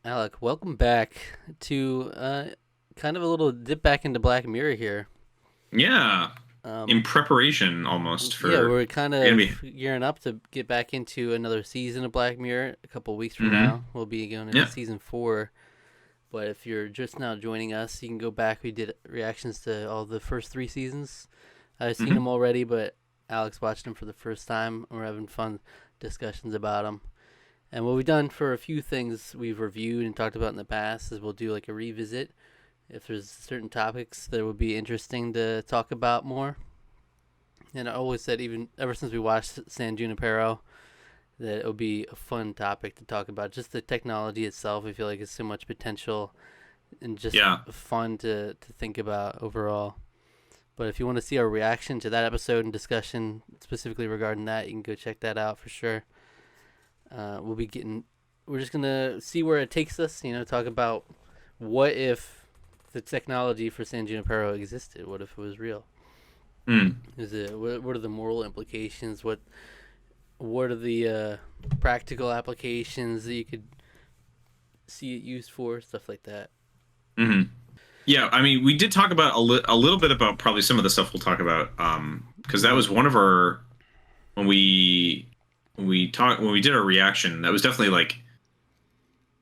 Alec, welcome back to kind of a little dip back into Black Mirror here. Yeah, Um, in preparation almost yeah, for we're kind you're gonna be. of gearing up to get back into another season of Black Mirror. A couple weeks from Mm-hmm. now, we'll be going into Yeah. season 4. But if you're just now joining us, you can go back. We did reactions to all the first 3 seasons. I've seen Mm-hmm. them already, but Alex watched them for the first time. We're having fun discussions about them. And what we've done for a few things we've reviewed and talked about in the past is we'll do like a revisit if there's certain topics that would be interesting to talk about more. And I always said, even ever since we watched San Junipero, that it would be a fun topic to talk about. Just the technology itself, I feel like it's so much potential and just Yeah. fun to think about overall. But if you want to see our reaction to that episode and discussion specifically regarding that, you can go check that out for sure. We'll be getting. We're just gonna see where it takes us. Talk about what if the technology for San Junipero existed. What if it was real? Mm. Is it? What are the moral implications? What are the practical applications that you could see it used for? Stuff like that. Mm-hmm. Yeah. I mean, we did talk about a little bit about probably some of the stuff we'll talk about. Because that was one of our when when we did our reaction. That was definitely like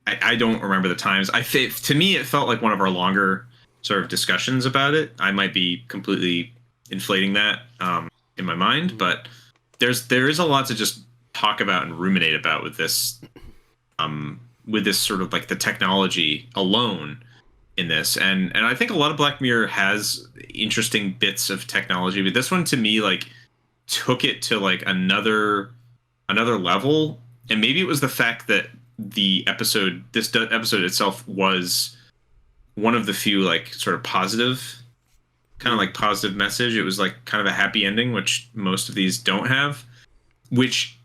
I don't remember the times. To me it felt like one of our longer sort of discussions about it. I might be completely inflating that in my mind, Mm-hmm. but there is a lot to just talk about and ruminate about with this sort of like the technology alone in this. And I think a lot of Black Mirror has interesting bits of technology, but this one to me like took it to like another level. And maybe it was the fact that this episode itself was one of the few like sort of positive, kind of Mm. like positive message. It was like kind of a happy ending, which most of these don't have, which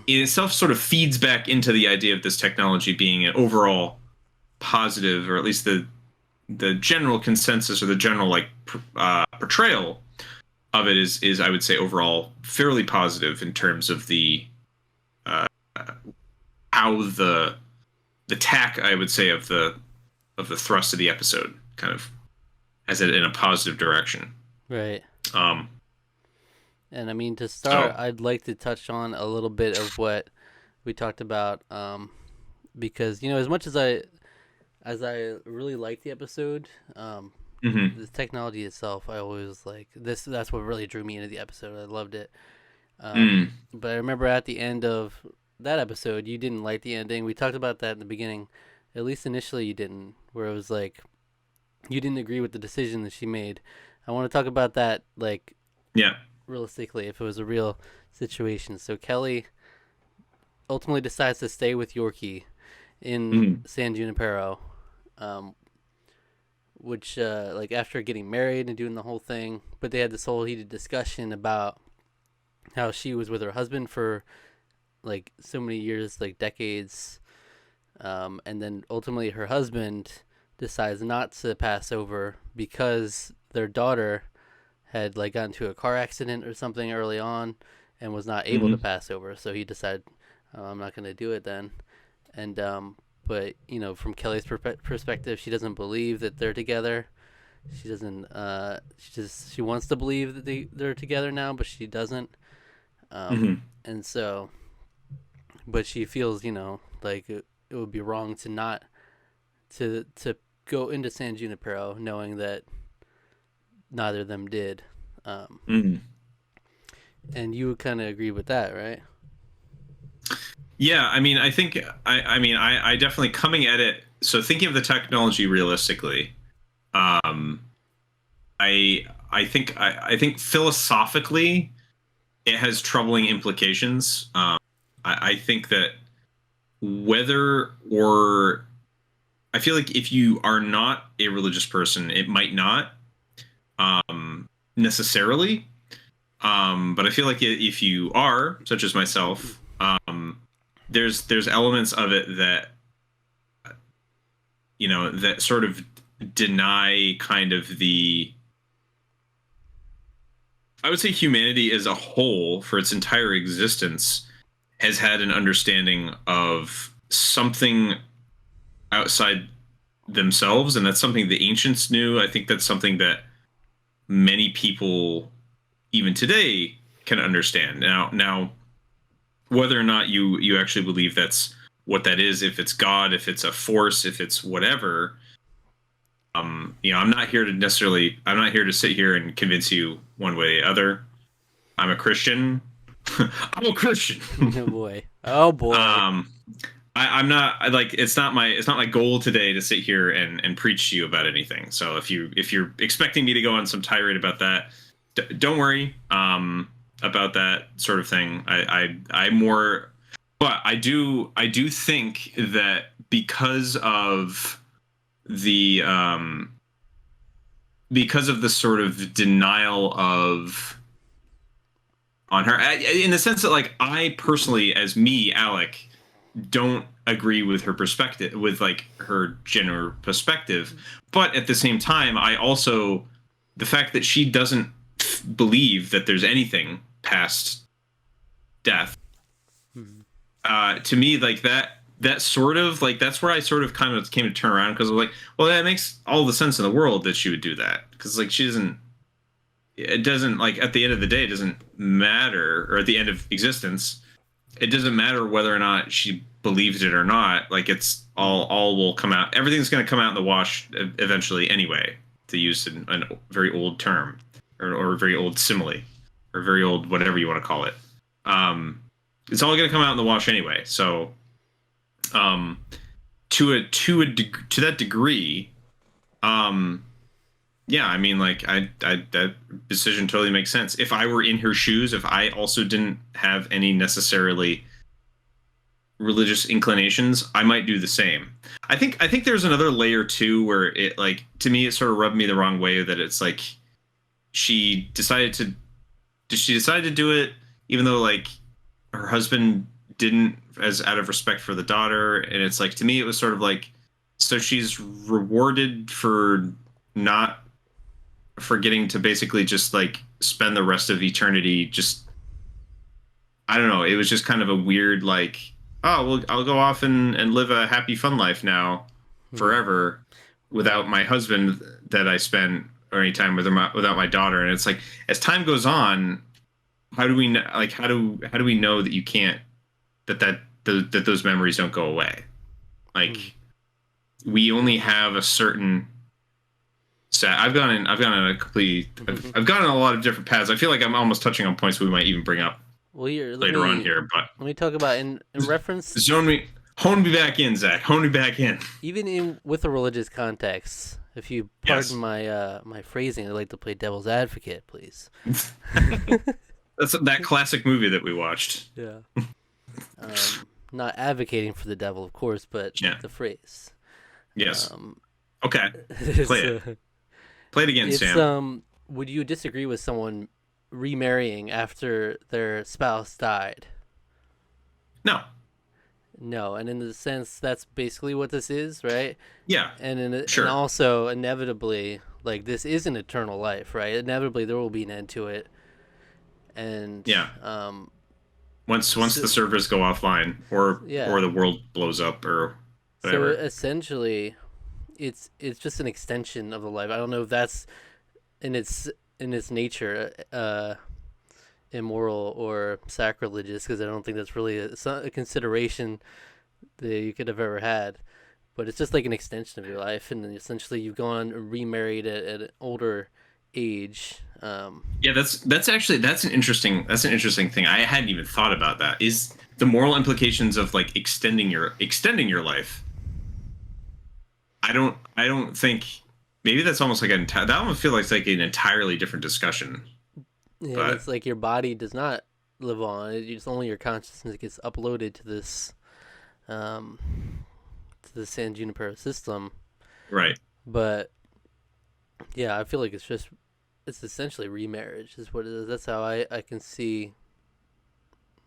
in itself sort of feeds back into the idea of this technology being an overall positive, or at least the general consensus or the general like portrayal of it is I would say overall fairly positive in terms of the uh, how the tack I would say of the thrust of the episode kind of has it in a positive direction. Right. Um, And I mean, to start, so I'd like to touch on a little bit of what we talked about, because as much as I really liked the episode, mhm. the technology itself, I always like this. That's what really drew me into the episode. I loved it. Mm, But I remember at the end of that episode, you didn't like the ending. We talked about that in the beginning. At least initially, you didn't. Where it was like you didn't agree with the decision that she made. I want to talk about that, like yeah. realistically, if it was a real situation. So Kelly ultimately decides to stay with Yorkie in Mm, San Junipero, um, which like after getting married and doing the whole thing, but they had this whole heated discussion about how she was with her husband for like so many years, like decades, and then ultimately her husband decides not to pass over because their daughter had like gotten into a car accident or something early on and was not able to mm, pass over. So he decided, oh, I'm not going to do it then. And but from Kelly's perspective, she doesn't believe that they're together. She doesn't. She wants to believe that they're together now, but she doesn't. Um, mm. and so, but she feels like it would be wrong to not to go into San Junipero knowing that neither of them did. Um, Mm. and you would kind of agree with that, right? Yeah, I mean, I think I definitely coming at it. So thinking of the technology realistically, um, I think philosophically it has troubling implications. I think that whether or I feel like if you are not a religious person, it might not necessarily. But I feel like if you are, such as myself, there's elements of it that that sort of deny kind of the I would say humanity as a whole for its entire existence has had an understanding of something outside themselves, and that's something the ancients knew. I think that's something that many people, even today, can understand. Now, whether or not you actually believe that's what that is, if it's God, if it's a force, if it's whatever, I'm not here to I'm not here to sit here and convince you one way or the other. I'm a Christian. I'm a Christian. Oh boy. Oh boy. I'm not it's not my goal today to sit here and preach to you about anything. So if you're expecting me to go on some tirade about that, don't worry about that sort of thing. I more, but I do think that the because of the sort of denial of on her, in the sense that like I personally, as me, Alec, don't agree with her perspective, with like her general perspective, but at the same time I also, the fact that she doesn't believe that there's anything past death, to me, like that sort of like, that's where I sort of kind of came to turn around, because I was like, well, that makes all the sense in the world that she would do that, because like she doesn't, it doesn't, like at the end of the day, it doesn't matter, or at the end of existence, it doesn't matter whether or not she believes it or not. Like it's all will come out. Everything's going to come out in the wash eventually anyway, to use a very old term, or a very old simile, or very old whatever you want to call it. It's all going to come out in the wash anyway. So, to that degree, yeah, I mean, like I that decision totally makes sense. If I were in her shoes, if I also didn't have any necessarily religious inclinations, I might do the same. I think there's another layer too, where it, like, to me, it sort of rubbed me the wrong way, that it's like she decided to do it, even though like her husband didn't, as out of respect for the daughter. And it's like, to me, it was sort of like, so she's rewarded for not, for getting to basically just like spend the rest of eternity just, I don't know, it was just kind of a weird like, oh well, I'll go off and live a happy fun life now forever without my husband that I spent, or any time without my daughter. And it's like, as time goes on, how do we like how do we know that you can't, that those memories don't go away? Like, we only have a certain set. I've gone in a complete, I've gone in a lot of different paths. I feel like I'm almost touching on points we might even bring up later on here, but let me talk about in reference. Hone me back in, Zach. Hone me back in. Even with a religious context, if you pardon my my phrasing, I like to play devil's advocate, please. That's that classic movie that we watched. Yeah. Not advocating for the devil, of course, but the phrase. Yes. Okay. Play it. Play it again, Sam. Would you disagree with someone remarrying after their spouse died? No. No, and in the sense, that's basically what this is, right? Yeah. And and also, inevitably, like, this is an eternal life, right? Inevitably, there will be an end to it. And once the servers go offline, or the world blows up, or whatever. So essentially, it's just an extension of the life. I don't know if that's in its nature immoral or sacrilegious, because I don't think that's really a consideration that you could have ever had. But it's just like an extension of your life, and then essentially you've gone and remarried at an older age. Yeah, that's an interesting thing. I hadn't even thought about that. Is the moral implications of like extending your life? I don't think, maybe that's almost like that almost feels like an entirely different discussion. Yeah, but it's like your body does not live on. It's only your consciousness gets uploaded to this the San Junipero system. Right. But yeah, I feel like it's essentially remarriage is what it is. That's how I can see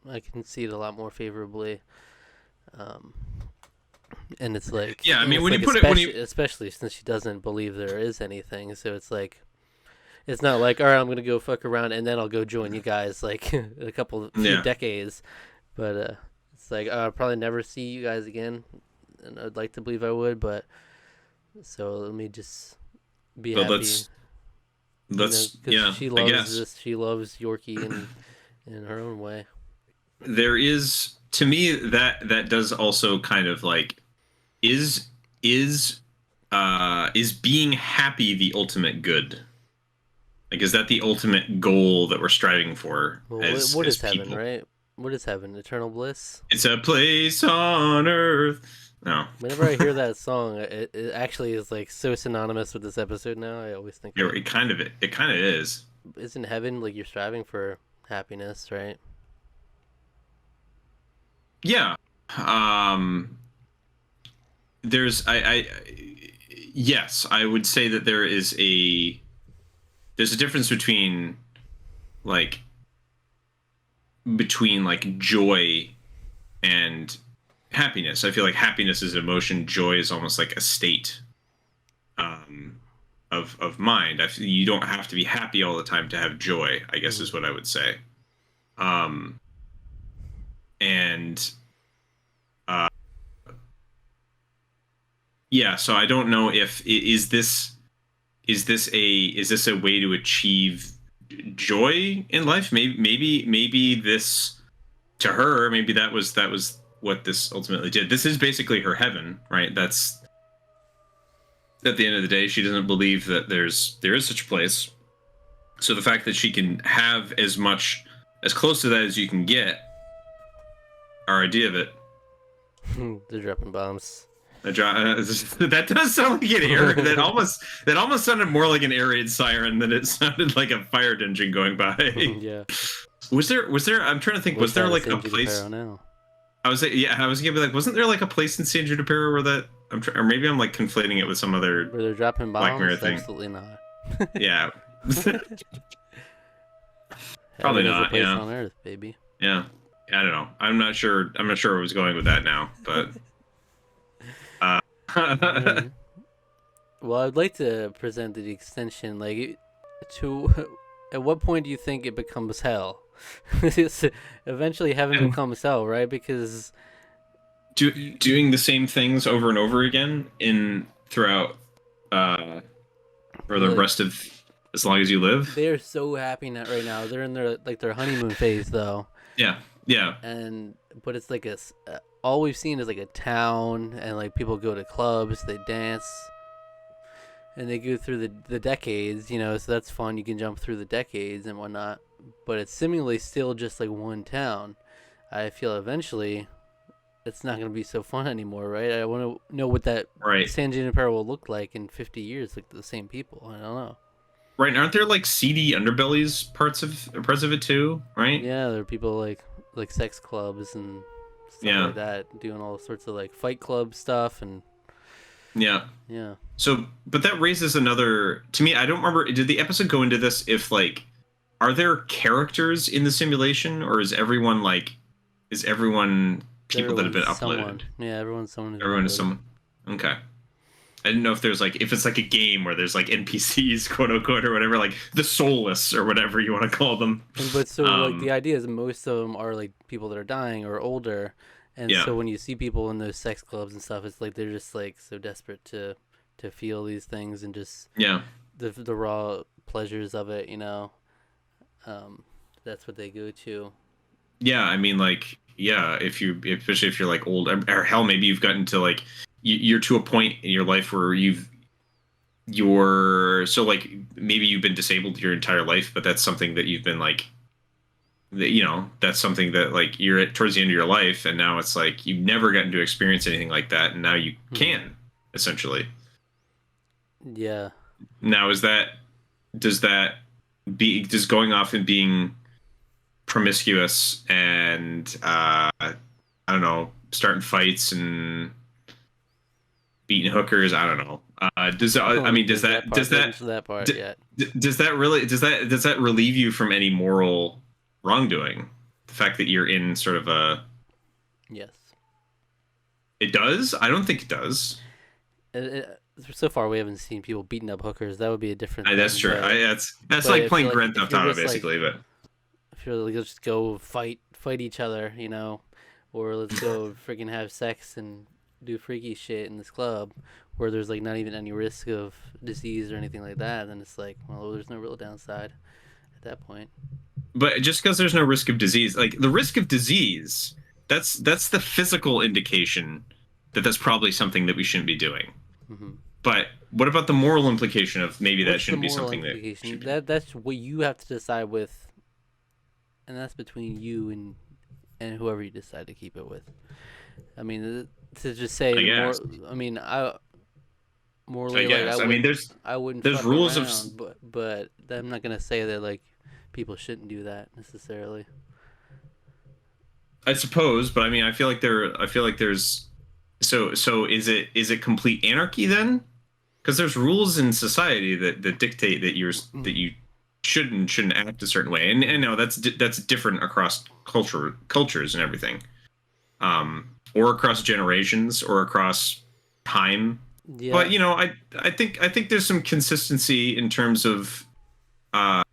it a lot more favorably. And it's like, yeah, I mean, when like, you put it, especially since she doesn't believe there is anything, so it's like, it's not like, all right, I'm gonna go fuck around and then I'll go join you guys like in a few decades, but it's like, I'll probably never see you guys again, and I'd like to believe I would, but so let me just be But happy, because yeah, she I loves guess this. She loves Yorkie in her own way. there is, to me, that does also kind of like, is is is being happy the ultimate good? Like, is that the ultimate goal that we're striving for Well, as what is heaven, people? right? What is heaven? Eternal bliss. It's a place on earth. No, Whenever I hear that song, it actually is like so synonymous with this episode now. I always think like, it kind of is. isn't heaven like you're striving for happiness, right? Yeah. Um. There's I yes, I would say that there's a difference like between like joy and happiness. I feel like happiness is emotion, joy is almost like a state um, of mind. You don't have to be happy all the time to have joy, I guess Hmm. is what I would say. Um, and uh, yeah, so I don't know if is this a way to achieve joy in life? Maybe this, to her, maybe that was what this ultimately did. This is basically her heaven, right? That's, at the end of the day, she doesn't believe that there is such a place. So the fact that she can have as close to that as you can get, our idea of it, They're dropping bombs. that does sound like an air that almost sounded more like an air raid siren than it sounded like a fire engine going by. Yeah. Was there I'm trying to think, What's was there that at like a San place? Junipero now? I was gonna be like, wasn't there like a place in San Junipero where that or maybe I'm like conflating it with some other Where they're dropping Black Mirror bombs? thing. Absolutely not. Yeah. Probably Heaven is a not. place Yeah. on earth, baby. Yeah. I don't know. I'm not sure where I was going with that now, but uh Mm. Well, I'd like to present the extension, like, to at what point do you think it becomes hell? It's eventually heaven becomes hell, right? Because doing the same things over and over again in throughout uh for the like rest of, as long as you live. they're so happy now, right now. They're in their honeymoon phase though, Yeah. Yeah. and but it's like all we've seen is like a town, and like people go to clubs, they dance, and they go through the decades, so that's fun. You can jump through the decades and whatnot, but it's seemingly still just like one town. I feel eventually it's not going to be so fun anymore, right? I want to know what that Right. San Junipero will look like in 50 years, like the same people. I don't know. Right. And aren't there like seedy underbellies parts of it too? Right. Yeah, there are people like sex clubs and stuff Yeah. like that, doing all sorts of like fight club stuff, and Yeah. yeah. So, but that raises another, to me, I don't remember, did the episode go into this, if like, are there characters in the simulation, or is everyone people that have been Everyone's uploaded? someone. Yeah, everyone's someone. Who's Everyone is uploaded. someone. Okay. I didn't know if there's like, if it's like a game where there's like NPCs, quote unquote, or whatever, like the soulless or whatever you want to call them. But so like the Um, idea is most of them are like people that are dying or older, and yeah. so when you see people in those sex clubs and stuff, it's like they're just like so desperate to feel these things and just Yeah. the raw pleasures of it, um, that's what they go to. Yeah. I mean, like, yeah, especially if you're like old, or hell, maybe you've gotten to like, you're to a point in your life where you're so like, maybe you've been disabled your entire life, but that's something that you've been like, that's something that like you're at towards the end of your life, and now it's like you've never gotten to experience anything like that, and now you can, essentially. Yeah. Now, does that does going off and being promiscuous and I don't know, starting fights and beating hookers, I don't know, I mean, does that That part yet? does that really does that relieve you from any moral wrongdoing, the fact that you're in sort of a, Yes. it does? I don't think it does. So far, we haven't seen people beating up hookers. That would be a different thing. That's true. But, That's but like I playing feel Grand if Theft you're Auto, just, basically. But if you're like, let's just go fight each other, or let's go freaking have sex and do freaky shit in this club where there's like not even any risk of disease or anything like that, then it's like, well, there's no real downside at that point. But just because there's no risk of disease, like the risk of disease, that's the physical indication that that's probably something that we shouldn't be doing. Hmm. But what about the moral implication of maybe that What's the shouldn't be moral something that should implication? be? That's what you have to decide with, and that's between you and whoever you decide to keep it with. I mean, to just say I more. guess. I mean, I I morally like guess. I mean, I wouldn't there's fuck rules of. around, but I'm not gonna say that like people shouldn't do that necessarily. I suppose, but I mean, I feel like there's. So is it complete anarchy then? Because there's rules in society that dictate that you shouldn't act a certain way, and no, that's different across cultures and everything, or across generations or across time. But Yeah. you know, I think there's some consistency uh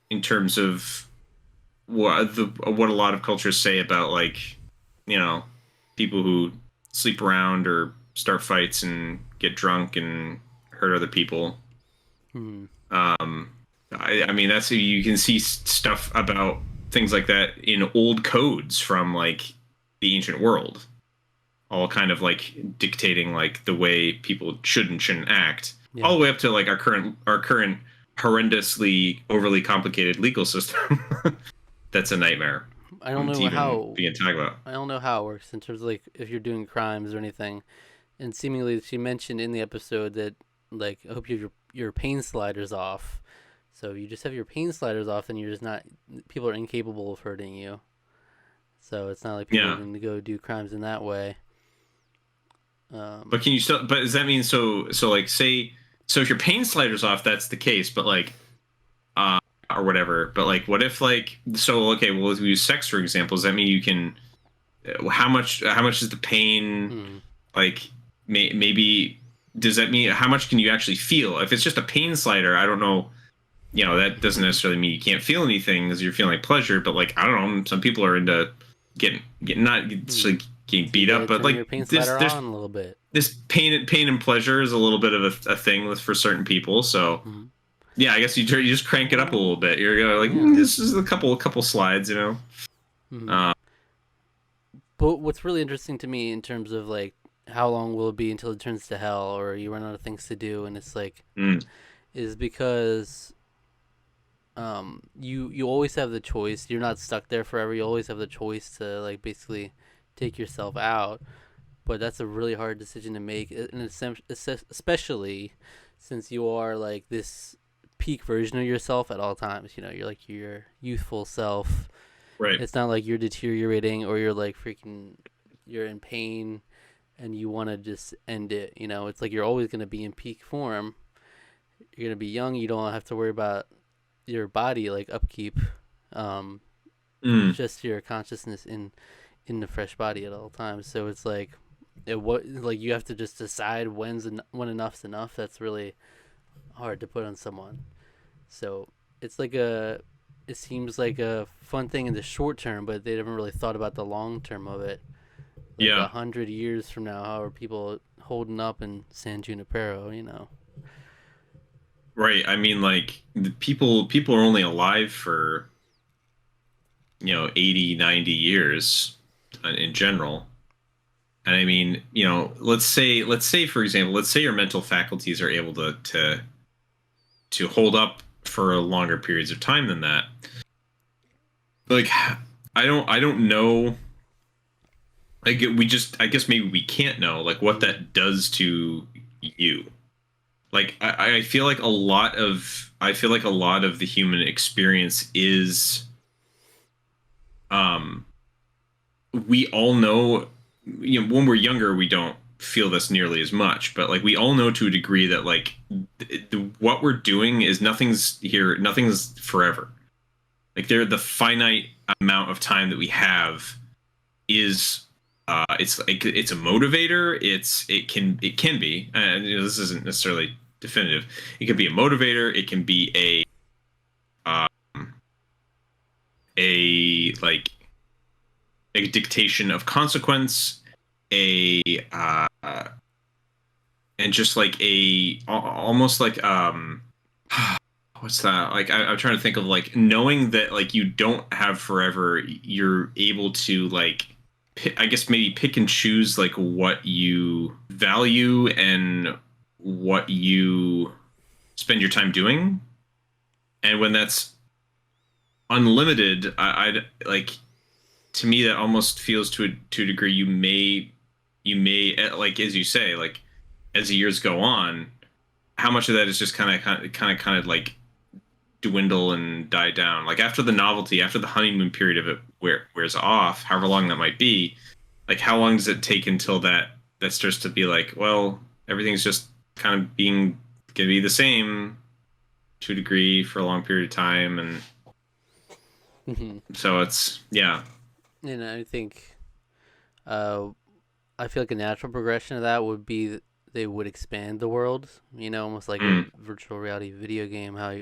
in terms of what a lot of cultures say about, like, you know, people who sleep around or start fights and get drunk and hurt other people. Hmm. Um, I mean, that's, you can see stuff about things like that in old codes from like the ancient world, all kind of like dictating like the way people should and shouldn't act, all Yeah. the way up to like our current horrendously overly complicated legal system. That's a nightmare I don't to know even how begin talking about. I don't know how it works in terms of like if you're doing crimes or anything. And seemingly she mentioned in the episode that like I hope you have your pain sliders off. So you just have your pain sliders off, and you're just not. People are incapable of hurting you. So it's not like people are Yeah, going to go do crimes in that way. but Um, can you still? But does that mean so like say, so if your pain slider's off, that's the case. But like, uh, or whatever. But like, what if like, so okay, well, if we use sex for example, does that mean you can? How much is the pain? hmm. Like, maybe does that mean how much can you actually feel? If it's just a pain slider, I don't know. You know, that doesn't necessarily mean you can't feel anything as you're feeling like pleasure. But like, I don't know, some people are into getting not just Hmm. like getting So you beat got to up, but turn like your pain this slider on a little bit. this pain and pleasure is a little bit of a thing for certain people. So Hmm. yeah, I guess you just crank it up a little bit. You're going like, Yeah. this is a couple slides, you know. Hmm. Uh, But what's really interesting to me in terms of like how long will it be until it turns to hell or you run out of things to do, and it's like mm, is because you always have the choice. You're not stuck there forever. You always have the choice to like basically take yourself out. But that's a really hard decision to make, and especially since you are like this peak version of yourself at all times. You know, you're like your youthful self. right. It's not like you're deteriorating or you're like freaking you're in pain and you want to just end it. You know, it's like you're always going to be in peak form. You're going to be young. You don't have to worry about your body like upkeep. Um, Mm, just your consciousness in the fresh body at all times. So it's like what like you have to just decide when enough's enough. That's really hard to put on someone. So it's like it seems like a fun thing in the short term, but they haven't really thought about the long term of it. Like yeah. 100 years from now, how are people holding up in San Junipero? You know. Right. I mean, like, the people are only alive for, you know, 80, 90 years in general. And I mean, you know, let's say for example, let's say your mental faculties are able to hold up for longer periods of time than that. Like, I don't know, like, we just, I guess maybe we can't know like what Mm-hmm. that does to you. Like, I feel like I feel like a lot of the human experience is, um we all know, you know, when we're younger we don't feel this nearly as much, but like we all know to a degree that like what we're doing is nothing's forever. Like, the finite amount of time that we have is, it's like it's a motivator. It can be, and you know, this isn't necessarily definitive. It can be a motivator. It can be um, a like a dictation of consequence. a and just like almost like what's that? Like I'm trying to think of like knowing that like you don't have forever, you're able to like I guess maybe pick and choose like what you value and what you spend your time doing. And when that's unlimited, I like to me that almost feels to a degree you may like as you say like as the years go on, how much of that is just kind of like dwindle and die down. Like after the novelty, after the honeymoon period of it wears off, however long that might be, like how long does it take until that starts to be like, well, everything's just kind of being gonna be the same to a degree for a long period of time, and Mhm. so it's yeah, And I think, uh, I feel like a natural progression of that would be that they would expand the world. Almost like a mm, virtual reality video game. How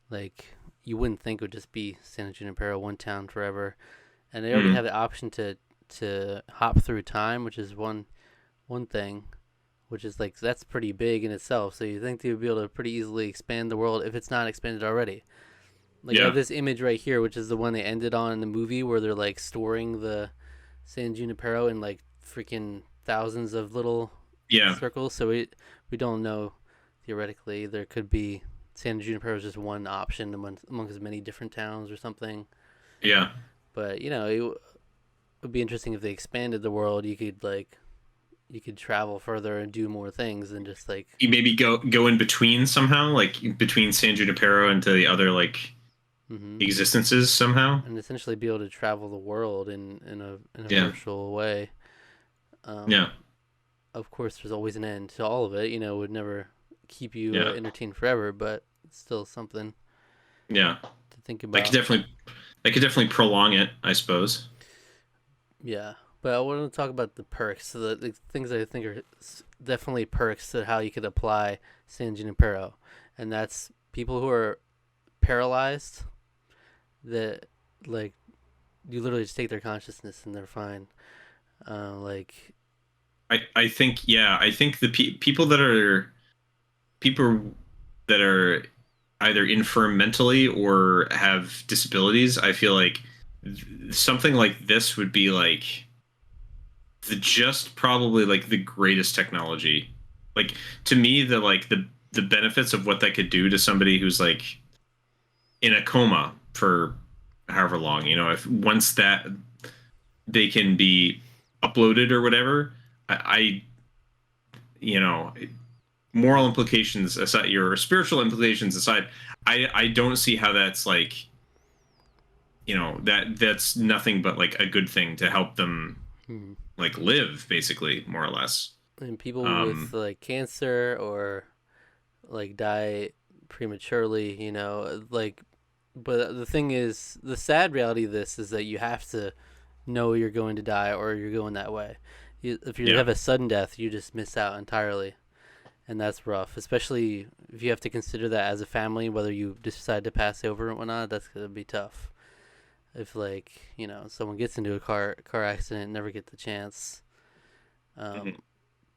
like you wouldn't think it would just be San Junipero, one town forever, and they already mm, have the option to hop through time, which is one thing, which is like that's pretty big in itself. So you think they would be able to pretty easily expand the world if it's not expanded already. Like I have yeah, this image right here, which is the one they ended on in the movie, where they're like storing the San Junipero in like freaking thousands of little yeah, circles. So we don't know. Theoretically, there could be San Junipero is just one option amongst many different towns or something. yeah. But it would be interesting if they expanded the world. You could travel further and do more things than just like. You maybe go in between somehow, like between San Junipero and to the other like Hmm. existences somehow. And essentially be able to travel the world in a Yeah, virtual way. Um, yeah, of course, there's always an end to all of it. It would never keep you yeah, entertained forever, but it's still something yeah. to think That could about. definitely that could definitely prolong it, I suppose. Yeah, but I want to talk about the perks, so the things that I think are definitely perks to how you could apply San Junipero, and that's people who are paralyzed. That like you literally just take their consciousness and they're fine. Like I think yeah, I think the people that are either infirm mentally or have disabilities, I feel like something like this would be like the just probably like the greatest technology. Like to me, the benefits of what that could do to somebody who's like in a coma for however long, if once that they can be uploaded or whatever, I you know, moral implications aside, your spiritual implications aside, I don't see how that's like that's nothing but like a good thing to help them hmm. like live basically more or less. And people with Um, like cancer or like die prematurely, like. But the thing is, the sad reality of this is that you have to know you're going to die or you're going that way. If you yeah, have a sudden death, you just miss out entirely, and that's rough. Especially if you have to consider that as a family, whether you decide to pass over or whatnot. That's gonna be tough. If like someone gets into a car accident and never get the chance. mhm. Um,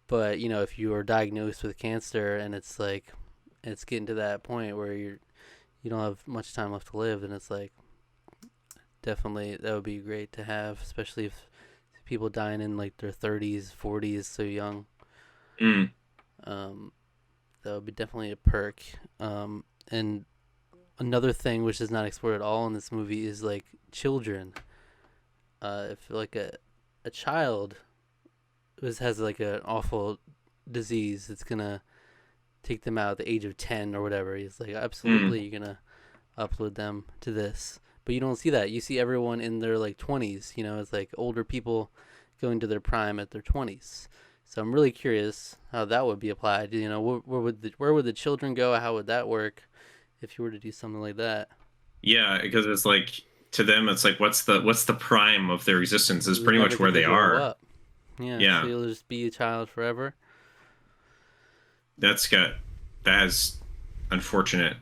but if you are diagnosed with cancer and it's like it's getting to that point where you don't have much time left to live, then it's like definitely that would be great to have, especially if people dying in like their 30s, 40s, so young. Mm, Um, that would be definitely a perk. And another thing which is not explored at all in this movie is like children. If like a child has like an awful disease, it's gonna take them out at the age of 10 or whatever. He's like, mm, absolutely, you're gonna upload them to this. But you don't see that. You see everyone in their like 20s. It's like older people going to their prime at their 20s. So I'm really curious how that would be applied. Where would the children go? How would that work if you were to do something like that? yeah, because it's like to them, it's like what's the prime of their existence is You'll pretty never much get where to they grow are. up. Yeah, so Yeah, you'll just be a child forever. that's got that is unfortunate.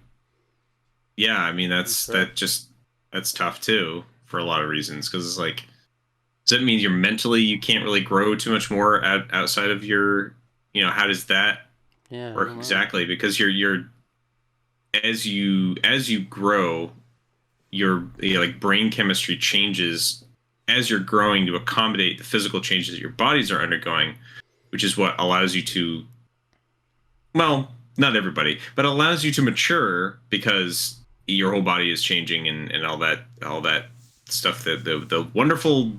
Yeah, I mean It's that's rough. that just that's tough too for a lot of reasons because it's like Does that mean you can't really grow too much more outside of your, how does that Yeah, I work don't know. exactly? Because you're as you grow, your like brain chemistry changes as you're growing to accommodate the physical changes that your bodies are undergoing, which is what allows you to, well, not everybody, but allows you to mature because your whole body is changing and all that stuff, that the wonderful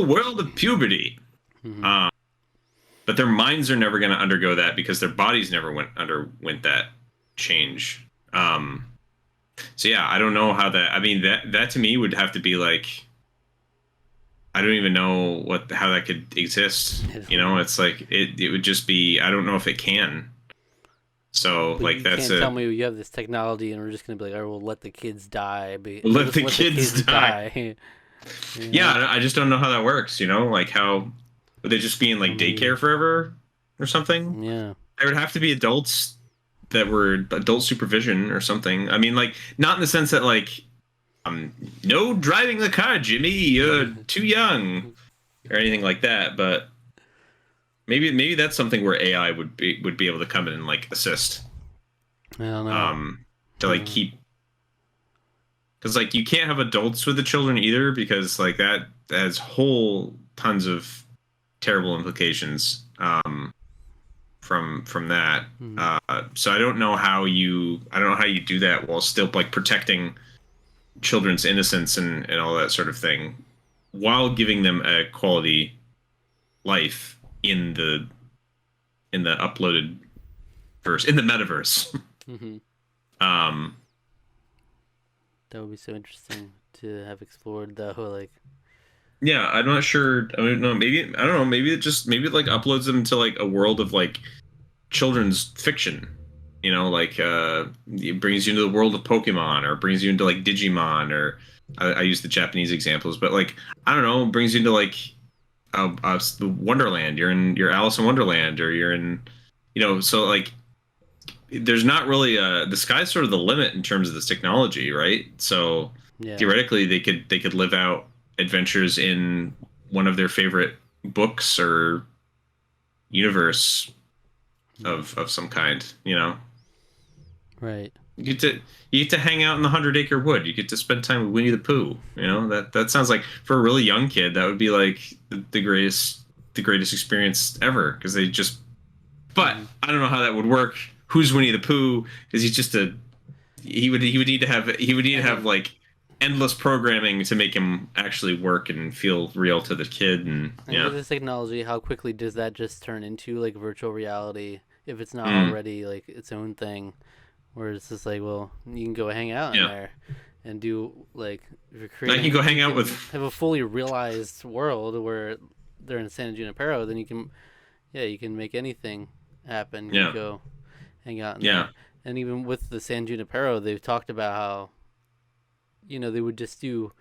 world of puberty. Hmm. Um, but their minds are never going to undergo that because their bodies never underwent that change. So yeah, I don't know how that. I mean, that to me would have to be like, I don't even know how that could exist. I don't know. It's like it would just be, I don't know if it can. So But like you that's can't tell a me you have this technology and we're just gonna be like, "Oh, we'll let the kids die." We'll let just the let the kids kids die. die. You Yeah, know? I just don't know how that works. Like how would they just be in I like mean, daycare forever or something? yeah. There would have to be adults that were adult supervision or something. I mean, like not in the sense that like no driving the car, Jimmy, you're too young or anything like that. But maybe that's something where AI would be able to come in and like assist, I don't know. um, to like Yeah. keep, because like you can't have adults with the children either because like that has whole tons of terrible implications, from that. Mhm. So I don't know how you do that while still like protecting children's innocence and all that sort of thing, while giving them a quality life in the uploaded verse, in the metaverse. Mhm. um That would be so interesting to have explored though. Like, yeah, I'm not sure. I don't know, maybe it like uploads them to like a world of like children's fiction, like it brings you into the world of Pokemon, or brings you into like Digimon, or I use the Japanese examples, but like I don't know, brings you into like the Wonderland. You're in your Alice in Wonderland, or you're in, so like there's not really the sky's sort of the limit in terms of this technology, right? So yeah. theoretically they could live out adventures in one of their favorite books or universe Mm. of some kind. Right. You get to you get to hang out in the 100 Acre Wood. You get to spend time with Winnie the Pooh. That sounds like, for a really young kid, that would be like the greatest experience ever, because they just. But Hmm. I don't know how that would work. Who's Winnie the Pooh? Because he's just a he would need to have And like endless programming to make him actually work and feel real to the kid, and and yeah. with this technology, how quickly does that just turn into like virtual reality if it's not Mm, already like its own thing? Where it's just like, well, you can go hang out in yeah. there and do like if you're I can go creating, you hang out with. can have a fully realized world where they're in San Junipero. Then you can, yeah, you can make anything happen. You Yeah. go hang out in Yeah. there, and even with the San Junipero, they've talked about how they would just do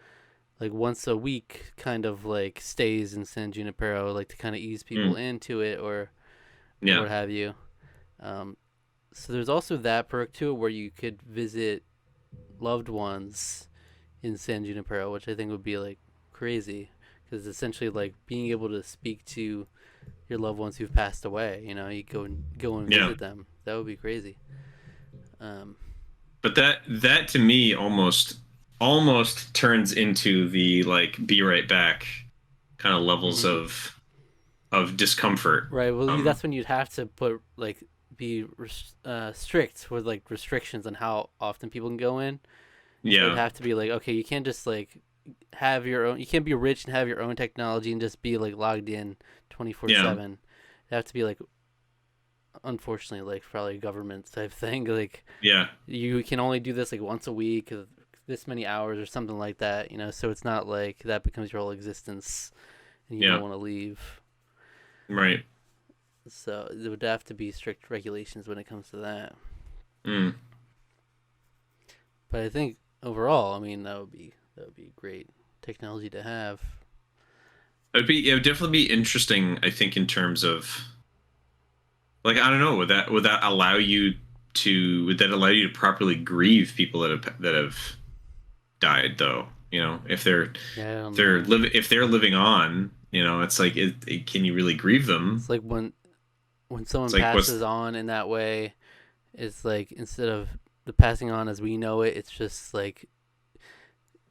like once a week kind of like stays in San Junipero, like to kind of ease people Mm, into it or yeah. what have you. Um, so there's also that perk to it where you could visit loved ones in San Junipero, which I think would be like crazy because essentially like being able to speak to your loved ones who've passed away. You go and Yeah. visit them. That would be crazy. Um, But that to me almost turns into the like be right back kind of levels mhm. of discomfort. Right. Well, Um that's when you'd have to put like be strict with like restrictions on how often people can go in. So it'd yeah. have to be like, okay, you can't just like have your own. You can't be rich and have your own technology and just be like logged in 24 Yeah. 7. It have to be like, unfortunately, like probably a government type thing. Like Yeah. you can only do this like once a week, this many hours or something like that. So it's not like that becomes your whole existence and you don't Yeah. want to leave. Right. So there would have to be strict regulations when it comes to that. Mm. But I think overall, I mean, that would be great technology to have. It would definitely be interesting, I think, in terms of, like, I don't know, would that allow you to properly grieve people that have died, though? You know, if they're Yeah, I don't know. if they're living on, you know, it's like can you really grieve them? It's like when It's someone like what's passes on in that way, it's like instead of the passing on as we know it, it's just like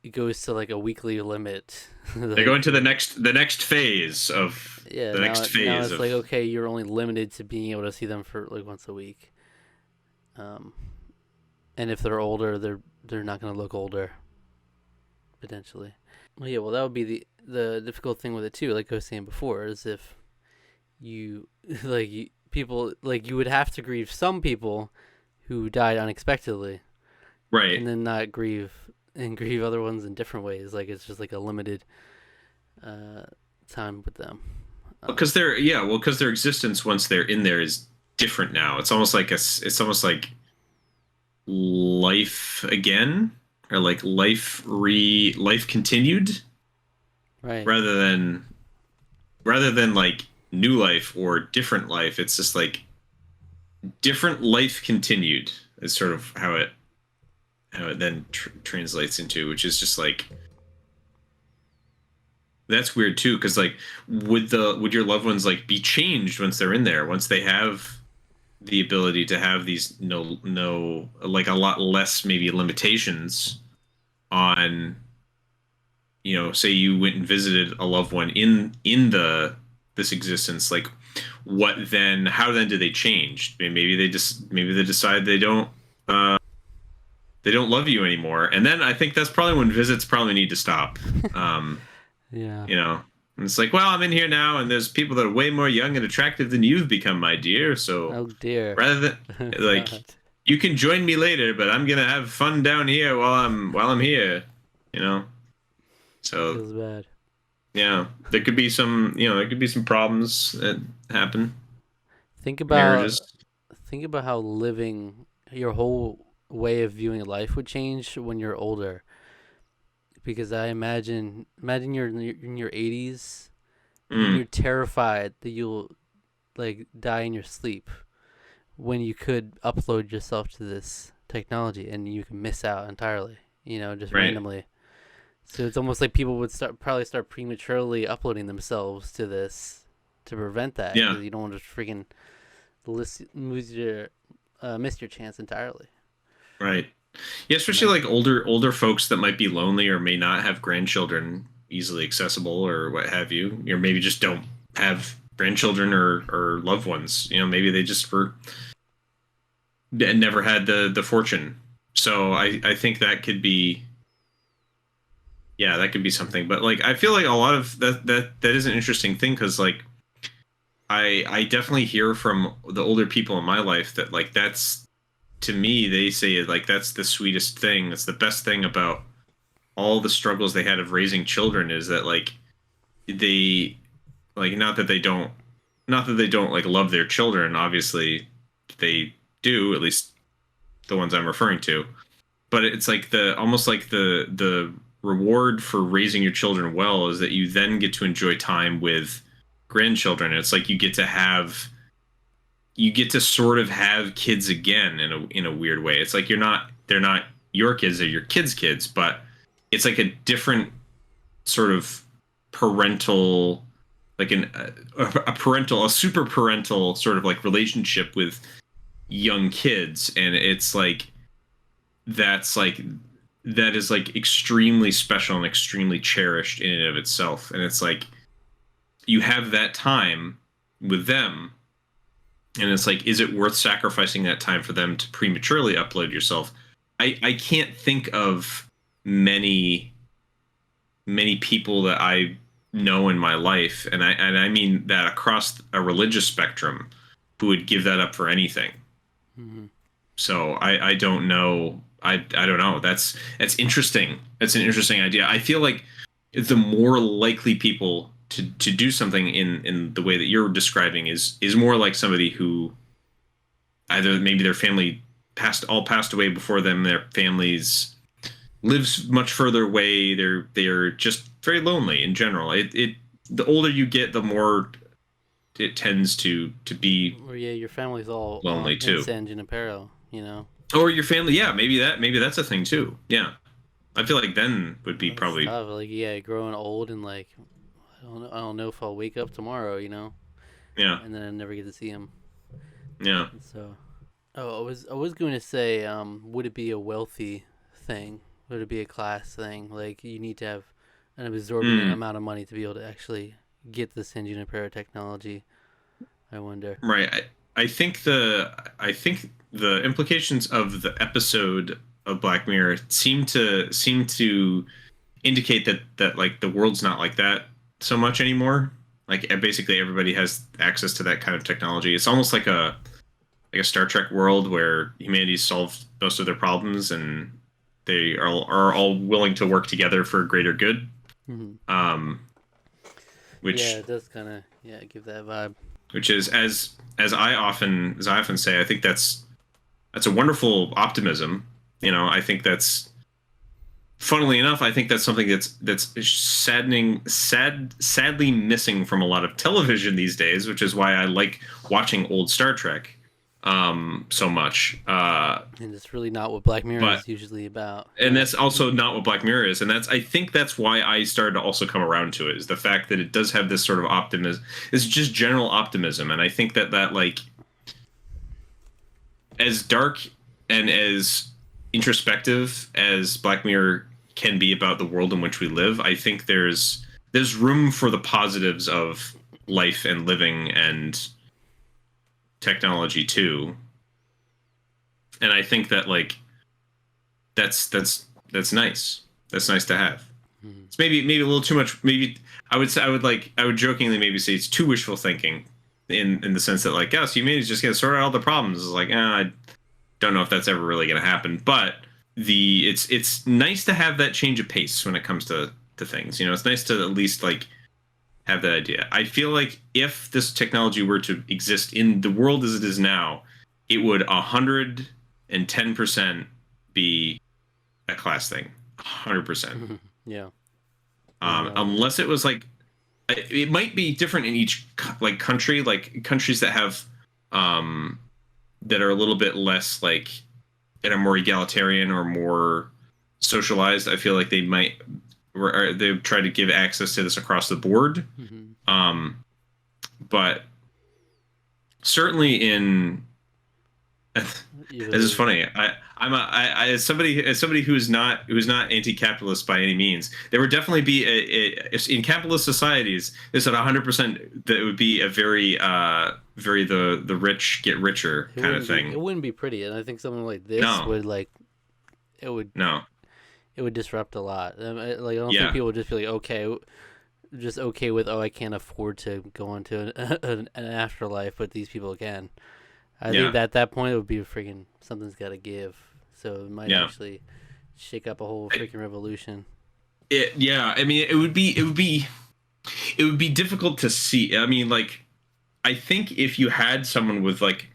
it goes to like a weekly limit. they go into Like the next phase of yeah, the next now phase it's like of okay, you're only limited to being able to see them for like once a week. Um, and if they're older, they're not gonna look older potentially. Well, yeah, well that would be the difficult thing with it too. Like I was saying before, is if you people like you would have to grieve some people who died unexpectedly, right. and then not grieve other ones in different ways. Like it's just like a limited uh, time with them. Because they're yeah, well, because their existence once they're in there is different now. It's almost like it's almost like life again, or like life continued, Right. rather than like new life or different life. It's just like different life continued is sort of how it then translates into, which is just like that's weird too, because like would your loved ones like be changed once they're in there, once they have the ability to have these no like a lot less maybe limitations on, you know, say you went and visited a loved one in the this existence, like what then, how then do they change? Maybe they decide uh they don't love you anymore, and then I think that's probably when visits probably need to stop. um Yeah. you know, and it's like, well, I'm in here now and there's people that are way more young and attractive than you've become, my dear, so Oh dear. rather than like God. you can join me later, but I'm gonna have fun down here while I'm here, you know. That So feels bad. yeah, there could be some, you know, there could be some problems that happen Think in about marriages. think about how living your whole way of viewing life would change when you're older. Because I imagine you're in your 80s and Mm, you're terrified that you'll like die in your sleep when you could upload yourself to this technology and you can miss out entirely, just right. randomly. So it's almost like people would probably start prematurely uploading themselves to this to prevent that Yeah. because you don't want to freaking miss your chance entirely. Right. Yeah, And especially then like older folks that might be lonely or may not have grandchildren easily accessible or what have you, or maybe just don't have grandchildren or loved ones. You know, maybe they just were never had the fortune. So I think that could be, yeah, that could be something. But like I feel like a lot of that is an interesting thing, because like I definitely hear from the older people in my life that like that's, to me, they say like that's the sweetest thing. That's the best thing about all the struggles they had of raising children, is that like they, like, not that they don't like love their children, obviously they do, at least the ones I'm referring to, but it's like the almost like the reward for raising your children well is that you then get to enjoy time with grandchildren. It's like you get to sort of have kids again in a weird way. It's like they're not your kids, they're your kids' kids, but it's like a different sort of parental, like a super parental sort of like relationship with young kids, and it's like that's like that is like extremely special and extremely cherished in and of itself. And it's like you have that time with them, and it's like, is it worth sacrificing that time for them to prematurely upload yourself? I can't think of many people that I know in my life, and I mean that across a religious spectrum, who would give that up for anything. mm-hmm. So I don't know. I don't know. That's interesting. That's an interesting idea. I feel like the more likely people to do something in the way that you're describing is more like somebody who either maybe their family passed away before them, their families lives much further away, they're just very lonely in general. It the older you get, the more it tends to be Or yeah, your family's all lonely in too. San Junipero. Or your family, yeah, maybe that's a thing too. Yeah. I feel like then would be That's probably tough. Like, yeah, growing old and like, I don't know if I'll wake up tomorrow, yeah, and then I never get to see him. yeah. So, oh, I was going to say, would it be a wealthy thing? Would it be a class thing? Like, you need to have an absorbent Mm, amount of money to be able to actually get the San Junipero technology. I wonder. right. I think the implications of the episode of Black Mirror seem to indicate that like the world's not like that so much anymore. Like basically everybody has access to that kind of technology. It's almost like a Star Trek world where humanity solved most of their problems and they are all willing to work together for greater good. Hmm. Um, Yeah, which it does kind of give that vibe. which is as I often say, I think that's a wonderful optimism. I think that's funnily enough, I think that's something that's sadly missing from a lot of television these days, which is why I like watching old Star Trek so much. And it's really not what Black Mirror But is usually about. and that's also not what Black Mirror is, and I think that's why I started to also come around to it, is the fact that it does have this sort of optimism. It's just general optimism, and I think that like as dark and as introspective as Black Mirror can be about the world in which we live, I think there's room for the positives of life and living and technology too. And I think that like that's nice. That's nice to have. Mhm. It's maybe a little too much. Maybe I would jokingly maybe say it's too wishful thinking in the sense that like, yes, humanity's just gonna sort out all the problems. It's like, I don't know if that's ever really gonna happen. But it's nice to have that change of pace when it comes to things. It's nice to at least like have that idea. I feel like if this technology were to exist in the world as it is now, it would 110% be a class thing. 100%. Yeah. Unless it was like, it might be different in each like country, like countries that have that are a little bit less like that are more egalitarian or more socialized. I feel like they might, or they try to give access to this across the board. Mhm. But certainly in You this is really- funny. As somebody who's not anti-capitalist by any means, there would definitely be in capitalist societies. There's at 100% that it would be a very the rich get richer It kind wouldn't of thing. it wouldn't be pretty, and I think something like this No, would like it would no, it would disrupt a lot. Like, I don't think yeah, people would just be like okay, just okay with, oh, I can't afford to go into an afterlife, but these people can. I yeah, think that at that point it would be freaking something's got to give. So it might yeah. actually shake up a whole freaking revolution. Yeah. I mean, it would be difficult to see. I mean, like, I think if you had someone with like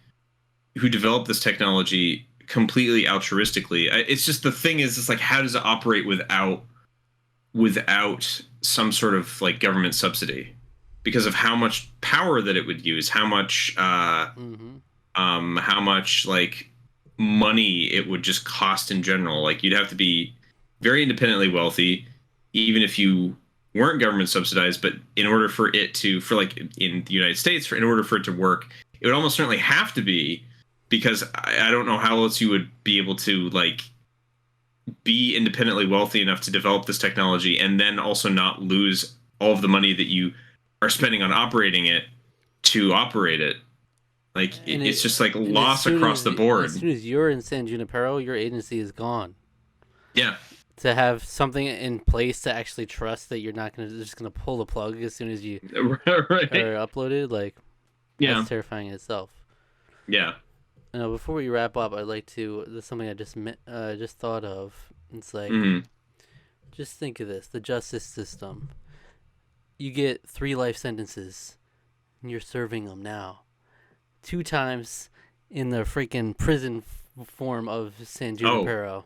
who developed this technology completely altruistically, it's just the thing is, it's like, how does it operate without some sort of like government subsidy? Because of how much power that it would use, Mm-hmm. how much like money it would just cost in general. Like you'd have to be very independently wealthy, even if you weren't government subsidized. But in order for it to, for like in the United States, in order for it to work, it would almost certainly have to be, because I don't know how else you would be able to like be independently wealthy enough to develop this technology and then also not lose all of the money that you are spending on operating it to operate it. Like it's just like And loss across the board. as soon as you're in San Junipero, your agency is gone. Yeah, To have something in place to actually trust that you're not just gonna pull the plug as soon as you right. are uploaded, like, Yeah, that's terrifying in itself. yeah. Before we wrap up, I'd like to. There's something I just thought of. It's like, Mhm. just think of this: the justice system. You get 3 life sentences, and you're serving them now, 2 times in the freaking prison form of San Junipero.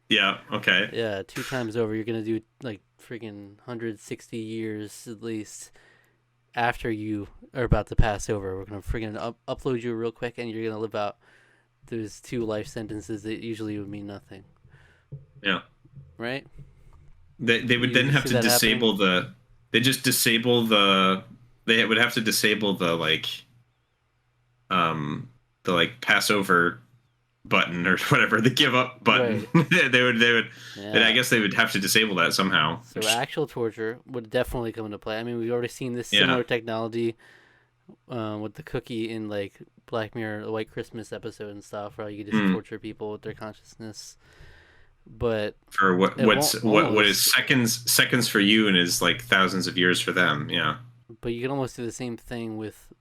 Yeah. Okay. Yeah, 2 times over. You're gonna do like freaking 160 years at least after you are about to pass over. We're gonna freaking upload you real quick, and you're gonna live out those 2 life sentences that usually would mean nothing. Yeah. right? They would then You have see to that happening? disable the. They just disable the. They would have to disable um the like Passover button or whatever, the give up button. Right. They would. And I Yeah. guess they would have to disable that somehow. So Which actual torture would definitely come into play. I mean, we've already seen this yeah. similar technology with the cookie in like Black Mirror, the White Christmas episode and stuff, where you could just Mm. torture people with their consciousness. But For it won't what is almost. seconds for you and is like thousands of years for them. Yeah. But you can almost do the same thing with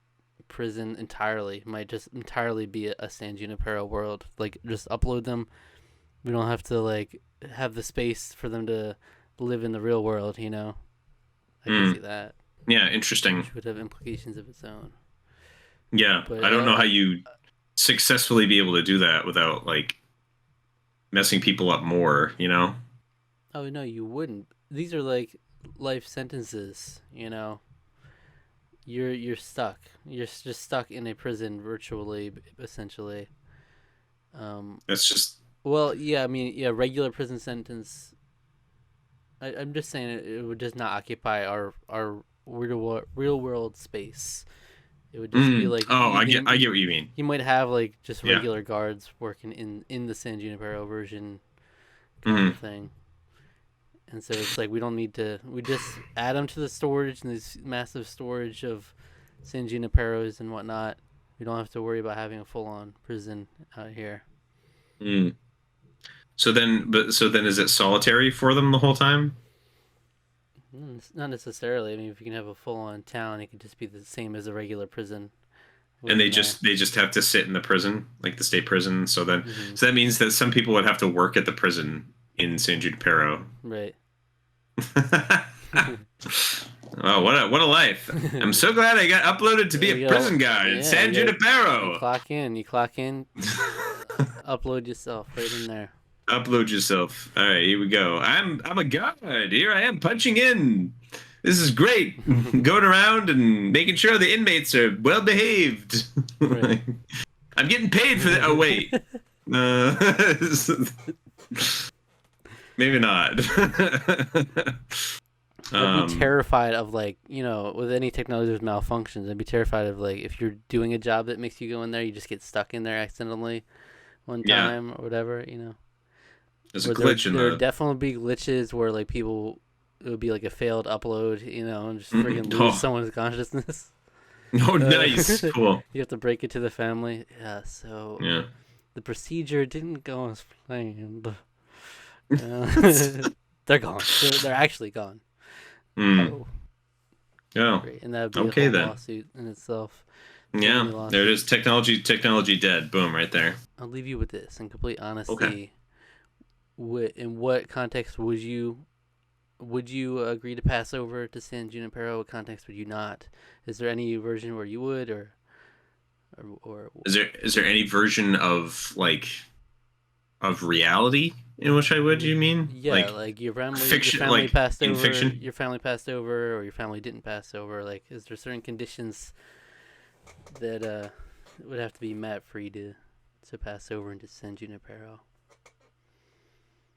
prison entirely. It might just entirely be a San Junipero world. Like just upload them. We don't have to like have the space for them to live in the real world. You know, I could see Mm. that, Yeah. Interesting. which would have implications of its own. Yeah. But I don't know how you successfully be able to do that without like messing people up more. You know. oh no, you wouldn't. These are like life sentences. You know, you're stuck. You're just stuck in a prison virtually, essentially. Um, That's just. well, yeah, I mean, yeah, regular prison sentence. I'm just saying it would just not occupy our real world space. It would just be Mm. like Oh, I get what you mean. you might have like just Yeah. regular guards working in the San Junipero version kind Mm. of thing. And so it's like we just add them to the storage and this massive storage of San Juniperos and whatnot. We don't have to worry about having a full on prison out here. Mm. So then, is it solitary for them the whole time? Not necessarily. I mean, if you can have a full on town, it could just be the same as a regular prison And within there. they just have to sit in the prison, like the state prison. Hmm. So that means that some people would have to work at the prison in San Junipero. Right. Oh, what a life! I'm so glad I got uploaded to be There a you go. prison guard in Yeah, San you Junipero. clock in. You clock in. Upload yourself right in there. Upload yourself. All right, here we go. I'm a guard. Here I am punching in. This is great. Going around and making sure the inmates are well behaved. Right. I'm getting paid for that. Oh wait, maybe not. I'd be terrified of like with any technology with malfunctions. I'd be terrified of like if you're doing a job that makes you go in there, you just get stuck in there accidentally one Yeah, time or whatever. there's a Where there glitch in there would the. definitely be glitches where like people it would be like a failed upload, and just freaking lose Oh, someone's consciousness. oh, nice, cool. You have to break it to the family. Yeah, so Yeah. the procedure didn't go as planned. Uh, they're gone. They're actually gone. Mm. Oh, Oh, great. And that would be a okay whole then. lawsuit in itself. Yeah, Family there it lawsuit. is. Technology dead. Boom, right there. I'll leave you with this. In complete Okay. honesty, in what context would you agree to pass over to San Junipero? What context would you not? Is there any version where you would, or Is there any version of like of reality in which I would? You mean yeah, like like your fiction, family like passed in over, fiction? or your family didn't pass over? Like, is there certain conditions that would have to be met for you to pass over into San Junipero?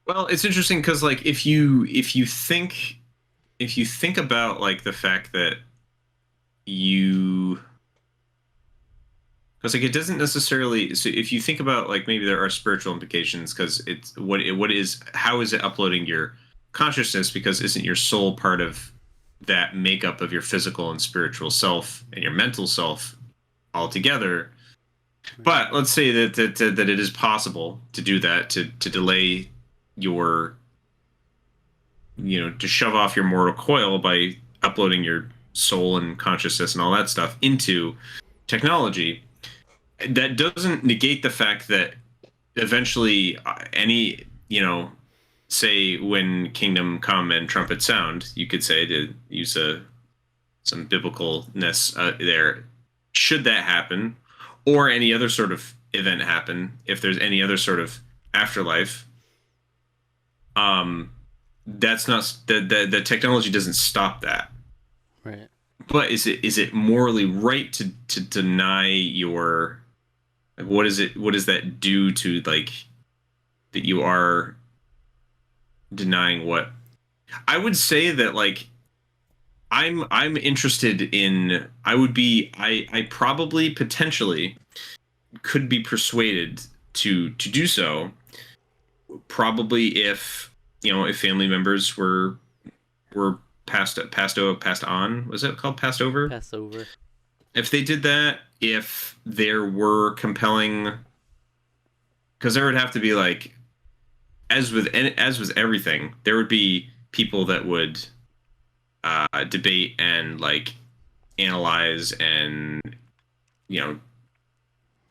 Well, it's interesting because like if you think about like the fact that you because like it doesn't necessarily so if you think about like maybe there are spiritual implications because it's what is how is it uploading your consciousness because isn't your soul part of that makeup of your physical and spiritual self and your mental self all together. Right. But let's say that it is possible to do that to delay your to shove off your mortal coil by uploading your soul and consciousness and all that stuff into technology. That doesn't negate the fact that eventually any say when kingdom come and trumpet sound, you could say to use some biblicalness there. Should that happen, or any other sort of event happen, if there's any other sort of afterlife, that's not the technology doesn't stop that. Right. But is it morally right to deny your like, what does that do to like that you are denying what I would say that like I'm interested in I probably potentially could be persuaded to do so, probably if if family members were passed on, was it called passed over, Pass over. if they did that, if there were compelling, because there would have to be like, as with everything, there would be people that would debate and like analyze and you know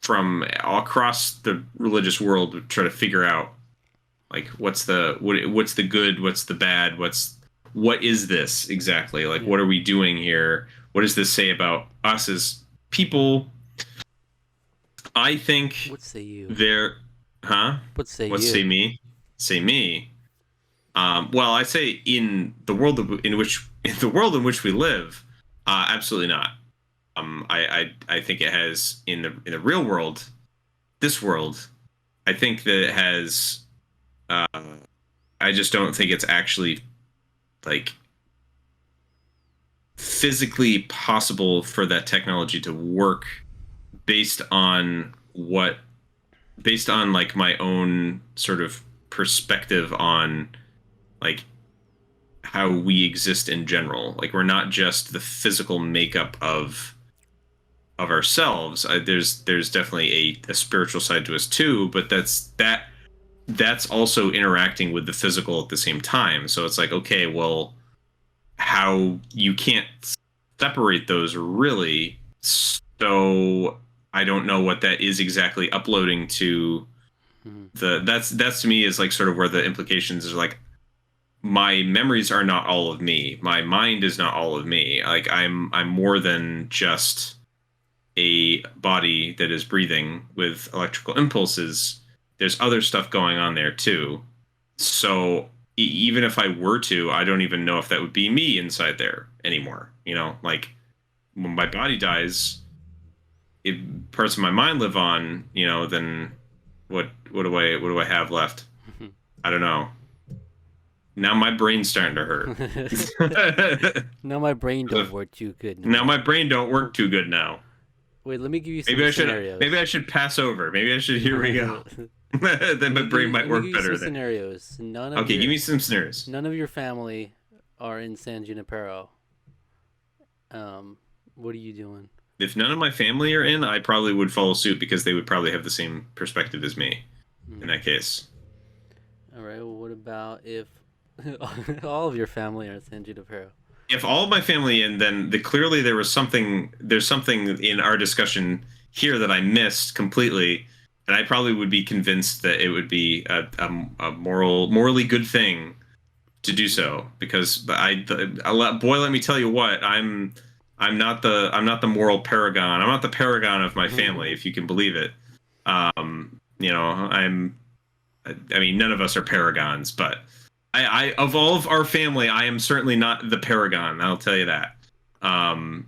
from all across the religious world would try to figure out like what's the good, what's the bad, what is this exactly, like Yeah. what are we doing here, what does this say about us as people. I think What say you? there, huh? What say What you? say me? Say me. Well, I say in the world in the world in which we live, absolutely not. I think it has in the real world, this world. I think that it has. Uh, I just don't think it's actually like physically possible for that technology to work based on what based on like my own sort of perspective on like how we exist in general. Like we're not just the physical makeup of ourselves. There's definitely a spiritual side to us too, but that's also interacting with the physical at the same time. So it's like, okay, well, how you can't separate those really. So I don't know what that is exactly uploading to Mhm. that's to me is like sort of where the implications is like my memories are not all of me. My mind is not all of me. Like I'm more than just a body that is breathing with electrical impulses. There's other stuff going on there too. So even if I were to, I don't even know if that would be me inside there anymore. Like when my body dies, if parts of my mind live on, then what do I have left? I don't know. Now my brain's starting to hurt. Now my brain don't work too good no Now my more. brain don't work too good now. Wait, let me give you Maybe some I should maybe scenarios. I should pass over. Maybe I should here we go. Then my brain might Let me work give you some better then. scenarios. Okay, give me some scenarios. None of your family are in San Junipero. What are you doing? If none of my family are in, I probably would follow suit because they would probably have the same perspective as me in Hmm. that case. All right. Well, what about if all of your family are in San Junipero? If all of my family in, then clearly there's something in our discussion here that I missed completely, and I probably would be convinced that it would be a morally good thing to do so because boy, let me tell you what, I'm not the moral paragon. I'm not the paragon of my family, if you can believe it. I mean, none of us are paragons, but I of all of our family, I am certainly not the paragon. I'll tell you that.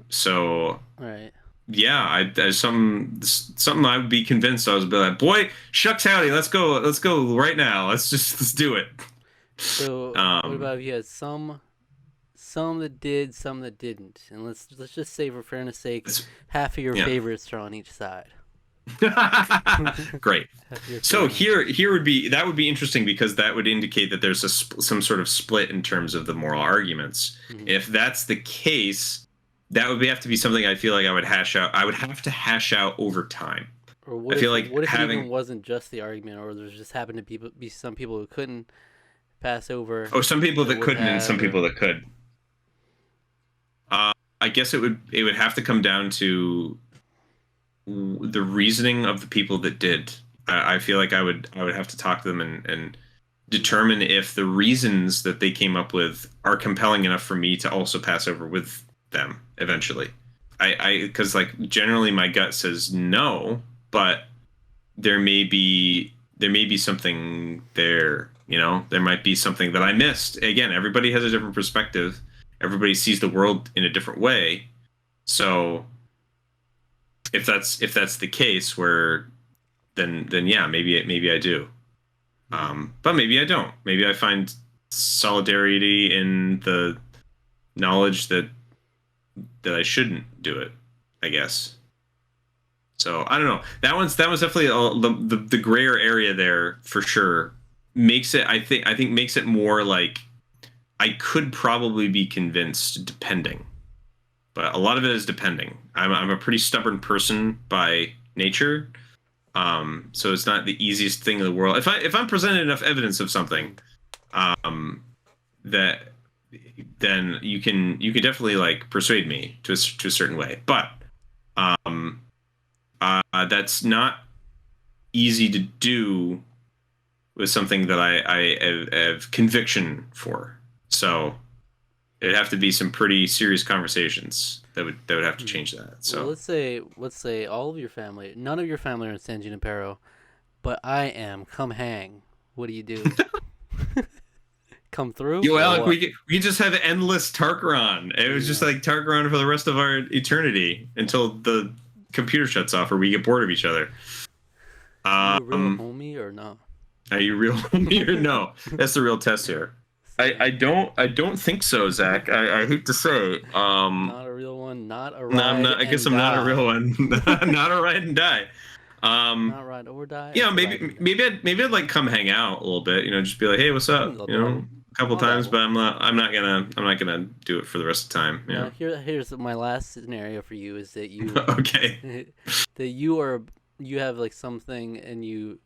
So All right. yeah, there's something I would be convinced. I was be like, boy, shucks howdy, let's go right now. Let's do it. So, what Um, about if you had some that did, some that didn't, and let's just say for fairness' sake, half of your yeah. favorites are on each side. Great. Half of your So family. here would be interesting because that would indicate that there's some sort of split in terms of the moral arguments. Mhm. If that's the case, that would have to be something I feel like I would hash out. I would have to hash out over time. Or I feel like what if it having even wasn't just the argument, or there's just happened to be some people who couldn't pass over some people that that would couldn't and some have, people or that could. I guess it would have to come down to the reasoning of the people that did. I feel like I would have to talk to them and determine if the reasons that they came up with are compelling enough for me to also pass over with them eventually. Because like generally my gut says no, but there may be something there. There might be something that I missed. Again, everybody has a different perspective. Everybody sees the world in a different way. So if that's the case, where then yeah, maybe I do. But maybe I don't. Maybe I find solidarity in the knowledge that I shouldn't do it, I guess. So I don't know. That was definitely the grayer area there for sure. Makes it I think makes it more like I could probably be convinced depending, but a lot of it is depending. I'm a pretty stubborn person by nature, so it's not the easiest thing in the world. If I'm presented enough evidence of something, that then you can definitely like persuade me to a certain way, but um, that's not easy to do with something that I have conviction for. So it'd have to be some pretty serious conversations that would have to change that. So Well, let's say all of your family, none of your family are in San Junipero, but I am. Come hang. What do you do? Come through yo, or Alec, what? we just have endless Tarqaron. It was just Yeah. like Tarqaron for the rest of our eternity until the computer shuts off or we get bored of each other. You a real Um, homie or no? are you real homie or no? That's the real test here. I don't think so, Zach. I hate to say. Not a real one. Not a No, I'm ride not. I guess and I'm not a real die. one. Not a ride and die. Not ride or die. Yeah, It's a ride and die. maybe I'd like come hang out a little bit. You know, just be like, hey, what's up? I'll You know, dabble. a couple I'll times, dabble. but I'm not gonna do it for the rest of the time. You Now know. here's my last scenario for you is that you Okay. that you have like something and you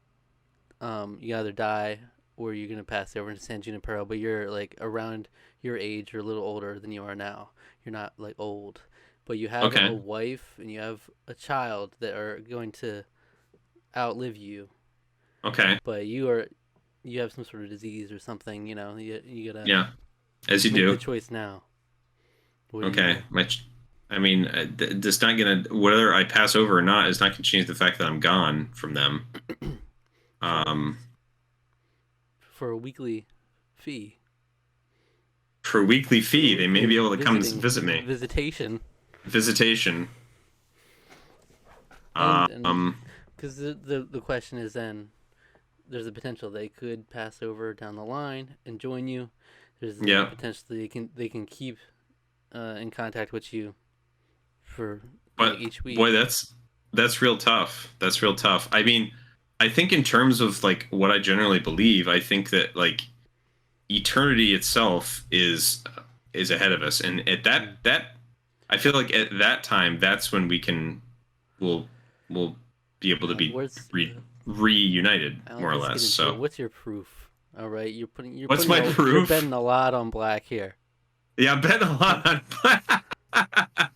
either die or you're gonna pass over into San Junipero, but you're like around your age or a little older than you are now. You're not like old, but you have a Okay. wife and you have a child that are going to outlive you, Okay. but you have some sort of disease or something. You gotta Yeah. As you make the do. choice now. What do you Okay. do? I mean, that's not gonna whether I pass over or not is not gonna change the fact that I'm gone from them. for Um, for a weekly fee. for a weekly For a fee, they may weekly be able to come visiting visit me. visitation, Visitation. and Um, because the question is then there's a potential they could pass over down the line and join you. There's the yeah, potential they can keep in contact with you for like but each boy, week. that's real tough. That's real tough. I mean, I think in terms of like what I generally believe, I think that like eternity itself is ahead of us, and at Mm. that I feel like at that time, that's when we'll we'll be able to be Where's reunited Alec? more or Let's less. get into it. So, What's your proof? All right, what's my you're proof? betting a lot on black here. Yeah, I bet a lot on.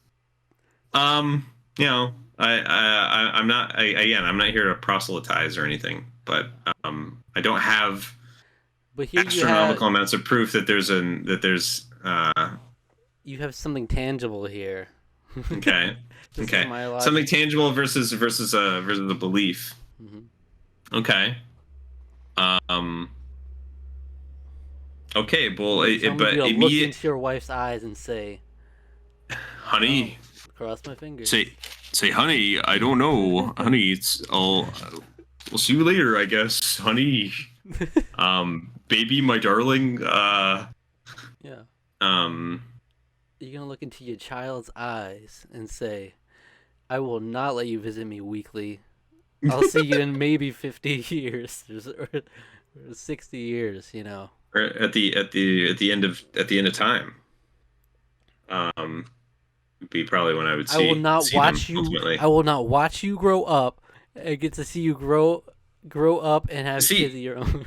um, you know, I'm not. Again, I'm not here to proselytize or anything, but I don't have But here astronomical amounts of proof that there's you have something tangible here. okay, This is okay, my something logic. tangible versus a belief. Hmm. Okay, um, okay, well, You tell me but to look immediate, into your wife's eyes and say, "Oh, honey, cross my fingers." say, honey, I don't know, honey, it's I'll we'll see you later, I guess, honey. Baby, my darling. Yeah. Um, You're gonna look into your child's eyes and say, "I will not let you visit me weekly. I'll see you in maybe 50 years or 60 years." or at the end of time. Would be probably when I would see them ultimately. I will not watch you grow up. I get to see you grow up and have kids See, of your own.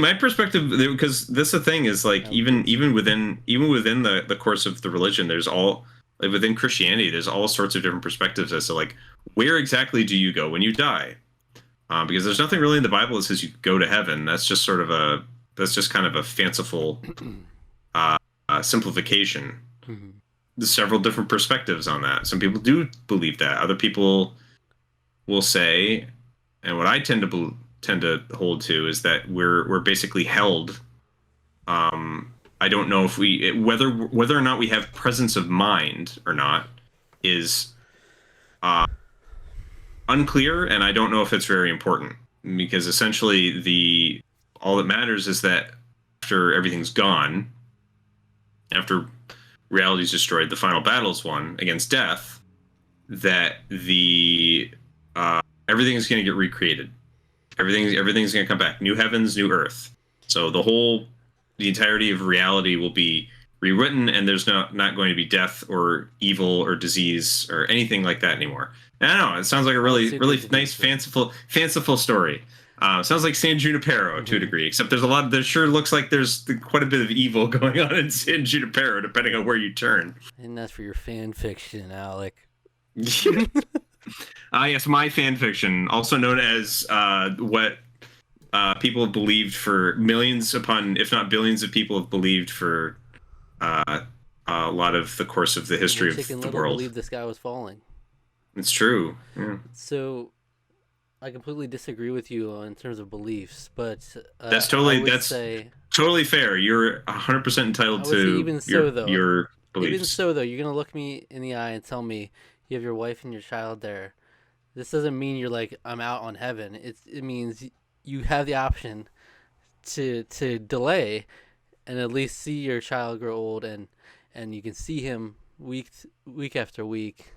my perspective, because this the thing is like Have kids. even within the course of the religion, there's all like within Christianity, there's all sorts of different perspectives as to like where exactly do you go when you die? Because there's nothing really in the Bible that says you go to heaven. That's just kind of a fanciful simplification. Mhm. There's several different perspectives on that. Some people do believe that. Other people will say, and what I tend to hold to is that we're basically held. I don't know if whether or not we have presence of mind or not is uh, unclear, and I don't know if it's very important because essentially the all that matters is that after everything's gone, after reality's destroyed, the final battle's won against death, that the everything is going to get recreated. Everything's going to come back. New heavens, new earth. So the entirety of reality will be rewritten, and there's not going to be death or evil or disease or anything like that anymore. And I don't know. It sounds like a really nice, fanciful story. Sounds like San Junipero to a degree, except there sure looks like there's quite a bit of evil going on in San Junipero, depending on where you turn. And that's for your fan fiction, Alec. Yes, my fan fiction, also known as what people have believed for millions upon, if not billions of people have believed for a lot of the course of the history of the world. Believed the sky was falling. It's true. Yeah. So I completely disagree with you in terms of beliefs, but that's totally fair. You're 100% entitled to your beliefs. Even so, though, you're gonna look me in the eye and tell me you have your wife and your child there. This doesn't mean you're like, I'm out on heaven. It means you have the option to delay and at least see your child grow old, and you can see him week after week.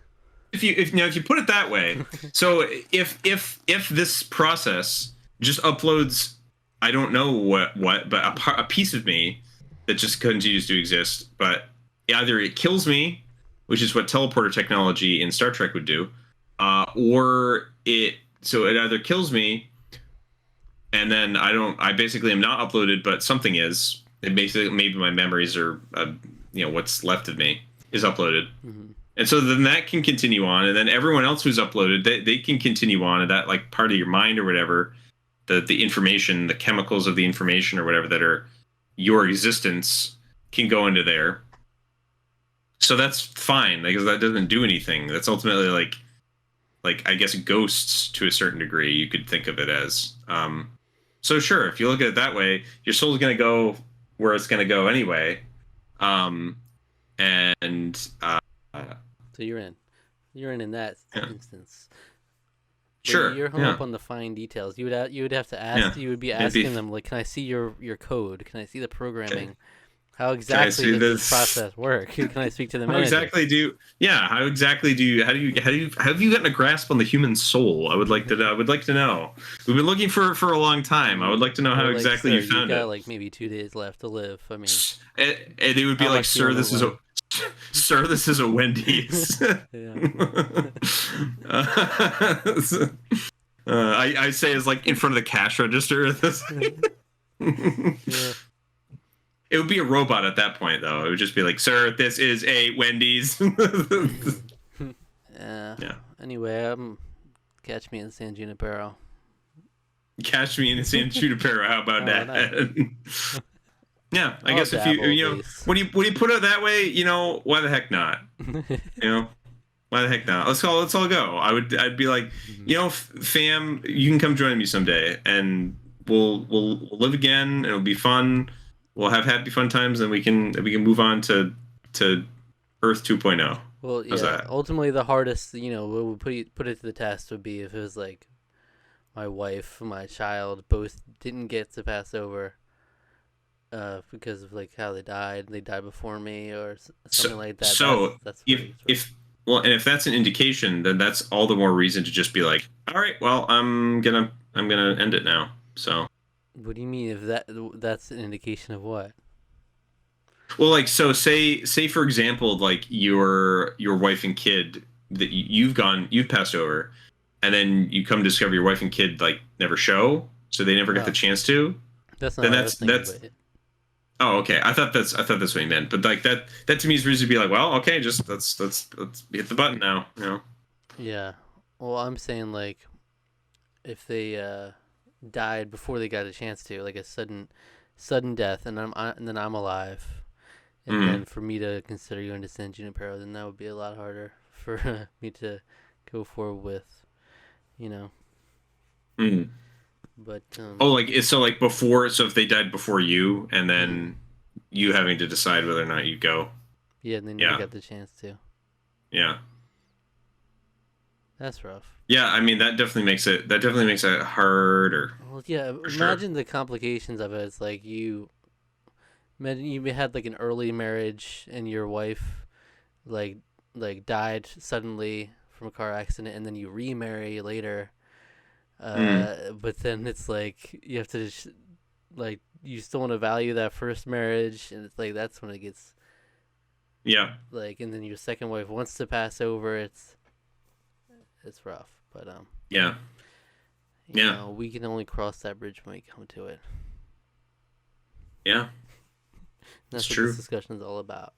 If you put it that way, so if this process just uploads, I don't know what, but a piece of me that just continues to exist, but either it kills me, which is what teleporter technology in Star Trek would do, or it either kills me, and then I basically am not uploaded, but something is. It basically, maybe my memories are, what's left of me is uploaded. Mm-hmm. And so then that can continue on, and then everyone else who's uploaded, they can continue on, and that, like, part of your mind or whatever, the information, the chemicals of the information or whatever that are your existence can go into there. So that's fine, because that doesn't do anything. That's ultimately like I guess ghosts to a certain degree, you could think of it as. So sure, if you look at it that way, your soul's going to go where it's going to go anyway. So you're in that instance. Sure. You're hung up on the fine details. You would have to ask. Yeah. You would be asking them, like, can I see your code? Can I see the programming? Okay. How exactly does this process work? Can I speak to the manager? How exactly do you have you gotten a grasp on the human soul? I would like to know. We've been looking for a long time. I would like to know how exactly you found it. Like maybe 2 days left to live. I mean, and they would be like, sir, this is a Wendy's. I say it's like in front of the cash register. Yeah. It would be a robot at that point, though. It would just be like, sir, this is a Wendy's. Yeah. Anyway, catch me in San Junipero. Catch me in San Junipero. How about that? Yeah, I guess if you when you put it that way, why the heck not? Why the heck not? Let's all go. I'd be like, fam, you can come join me someday, and we'll live again, and it'll be fun. We'll have happy fun times, and we can move on to Earth 2.0. Well, yeah. Ultimately, the hardest, what would put it to the test would be if it was like my wife, my child, both didn't get to pass over because of like how they died. They died before me, or something like that. So that's if that's an indication, then that's all the more reason to just be like, all right, well, I'm gonna end it now. So. What do you mean? If that's an indication of what? Well, like, so say for example, like your wife and kid that you've passed over, and then you come discover your wife and kid like never show, so they never get the chance to. That's not. That's. Oh, okay. I thought that's what you meant, but like that to me is reason to be like, well, okay, just let's hit the button now, Yeah. Well, I'm saying like, if they died before they got a chance to, like a sudden death, and then I'm alive, and then for me to consider going to San Junipero, then that would be a lot harder for me to go forward with, But before, so if they died before you, and then you having to decide whether or not you go. Yeah, and then you got the chance to. Yeah. That's rough. Yeah, I mean that definitely makes it harder. Well, yeah, imagine the complications of it. It's like you Imagine you had like an early marriage and your wife like died suddenly from a car accident, and then you remarry later. Mm. But then it's like you have to like you still want to value that first marriage, and it's like that's when it gets Yeah. like, and then your second wife wants to pass over. It's rough, but Yeah. Yeah. we can only cross that bridge when we come to it. Yeah. It's That's what this true. discussion is all about.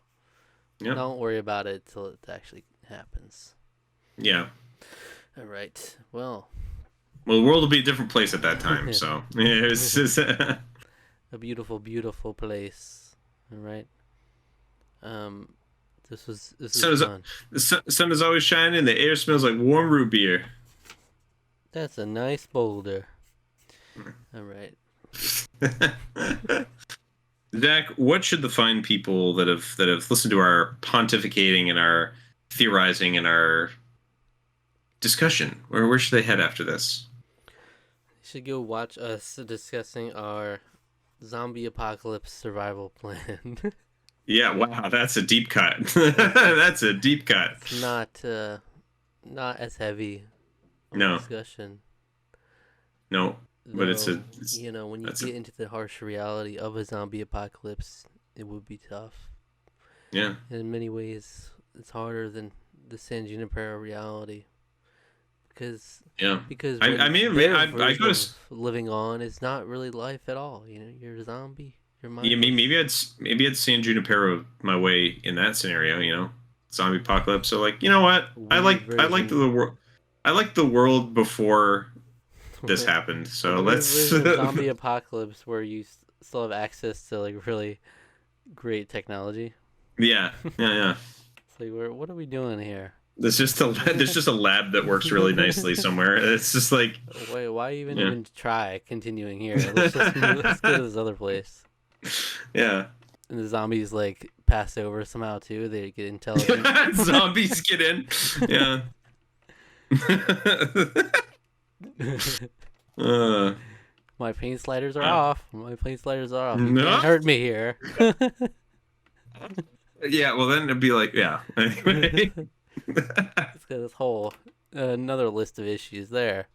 Yep. Don't worry about it till it actually happens. Yeah. All right. Well, Well, the world will be a different place at that time. So yeah, it's just, a beautiful, beautiful place. All right. Um, this was sun is fun. the sun is always shining. The air smells like warm root beer. That's a nice boulder. All right. Zach, what should the fine people that have listened to our pontificating and our theorizing and our discussion, where should they head after this? You should go watch us discussing our zombie apocalypse survival plan. Yeah, wow, that's a deep cut. That's a deep cut. It's not as heavy of a No, discussion. no, but Though, it's when you that's a get into the harsh reality of a zombie apocalypse, it would be tough. yeah. In many ways, it's harder than the San Junipero reality. Because Yeah. because I when mean, their I version go of to living on is not really life at all. You're a zombie. You're yeah, mindless. maybe I'd San Junipero my way in that scenario, zombie apocalypse. So like, you know what? Weird I like version. the world. I like the world before this happened. A So weird let's version of zombie apocalypse where you still have access to like really great technology. yeah, yeah, yeah. It's like, what are we doing here? There's just a lab that works really nicely somewhere. It's just like Wait, why yeah, even try continuing here? Let's just let's go to this other place. yeah. And the zombies like pass over somehow too. They get intelligent. Zombies get in. Yeah. uh, My pain sliders are uh, off. My pain sliders are off. You no. can't hurt me here. Yeah. Well, then it'd be like yeah. Anyway. It's got this whole another list of issues there.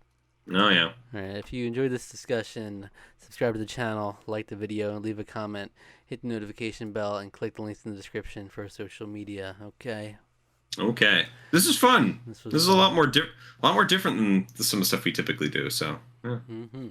Oh yeah. All right. If you enjoyed this discussion, subscribe to the channel, like the video, and leave a comment. Hit the notification bell and click the links in the description for social media. Okay. Okay. This is fun. This This was is a lot more different than some of the stuff we typically do. So. Yeah. Mm-hmm.